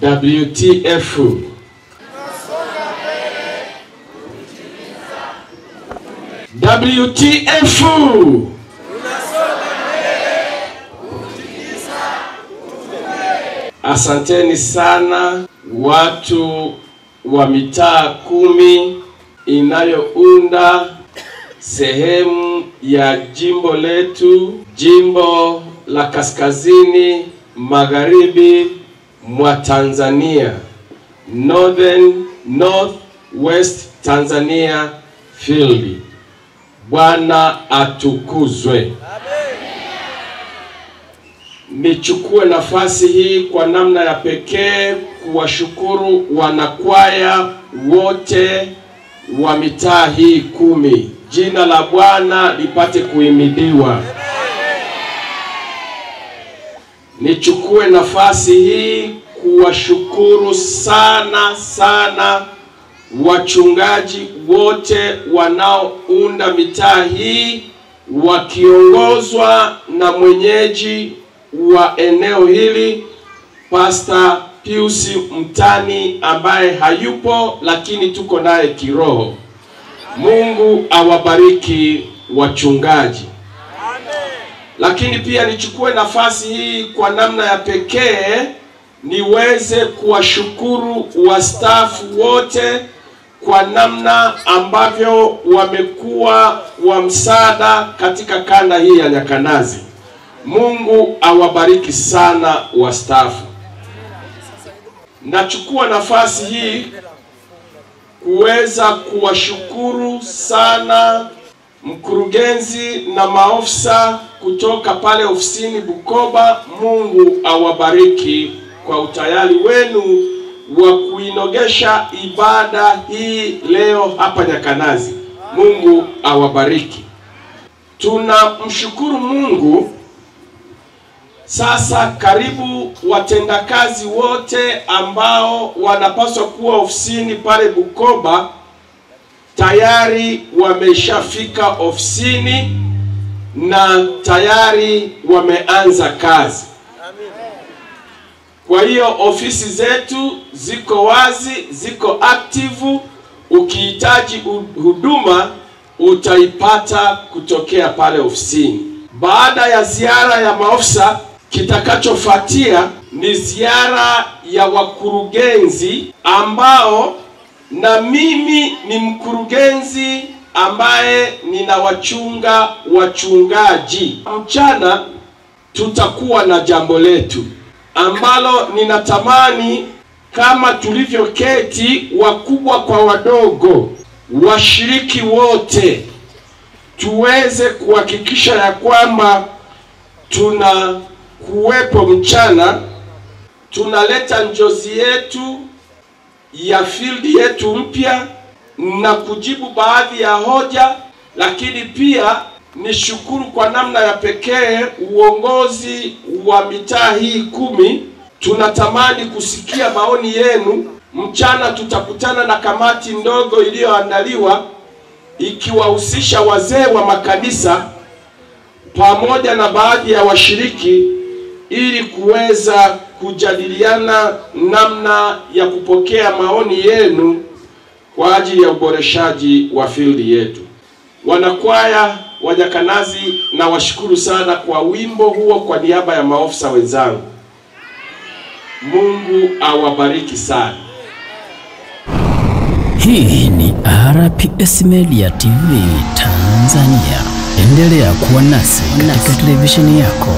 NWTF. WTF. Asanteni sana watu wa mitaa 10 inayounda sehemu ya jimbo letu, jimbo la kaskazini magharibi mwa Tanzania, Northwest Tanzania Field. Bwana atukuzwe. Amen. Nichukue nafasi hii kwa namna ya pekee kuwashukuru wanakwaya wote wa mitaa hii 10. Jina la Bwana lipate kuhimidiwa. Nichukue nafasi hii kuwashukuru sana wachungaji wote wanaounda mitaa hii wakiongozwa na mwenyeji wa eneo hili Pastor Pius Mtani ambaye hayupo lakini tuko naye kiroho. Mungu awabariki wachungaji. Lakini pia nichukue nafasi hii kwa namna ya pekee niweze kuwashukuru wastaafu wote kwa namna ambavyo wamekuwa wa msaada katika kanda hii ya Nyakanazi. Mungu awabariki sana wastaafu. Nachukua nafasi hii kuweza kuwashukuru sana mkurugenzi na maofisa kutoka pale ofisini Bukoba. Mungu awabariki kwa utayari wenu wa kuinogesha ibada hii leo hapa Nyakanazi. Mungu awabariki. Tunamshukuru Mungu. Sasa karibu watendakazi wote ambao wanapaswa kuwa ofisini pale Bukoba tayari wameshafika ofisini na tayari wameanza kazi. Kwa hiyo ofisi zetu ziko wazi, ziko active. Ukihitaji huduma utaipata kutokea pale ofisini. Baada ya ziara ya maofisa, kitakachofuatia ni ziara ya wakurugenzi ambao na mimi ni mkurugenzi ambaye ninawachunga wachungaji. Mchana tutakuwa na jambo letu ambalo ninatamani kama tulivyoketi wakubwa kwa wadogo, washiriki wote, tuweze kuhakikisha ya kwamba tuna kuwepo mchana, tunaleta njozi yetu ya field yetu mpya na kujibu baadhi ya hoja. Lakini pia nishukuru kwa namna ya pekee uongozi wa mitaa hii 10. Tunatamani kusikia maoni yenu. Mchana tutakutana na kamati ndogo iliyoandaliwa ikiwahusisha wazee wa makanisa pamoja na baadhi ya washiriki ili kuweza kujadiliana namna ya kupokea maoni yenu kwa ajili ya uboreshaji wa field yetu. Wanakwaya wa Nyakanazi, na washukuru sana kwa wimbo huo kwa niaba ya maofisa wenzangu. Mungu awabariki sana. Hii ni RPS Media TV Tanzania. Endelea kuwa nasi katika televisheni yako.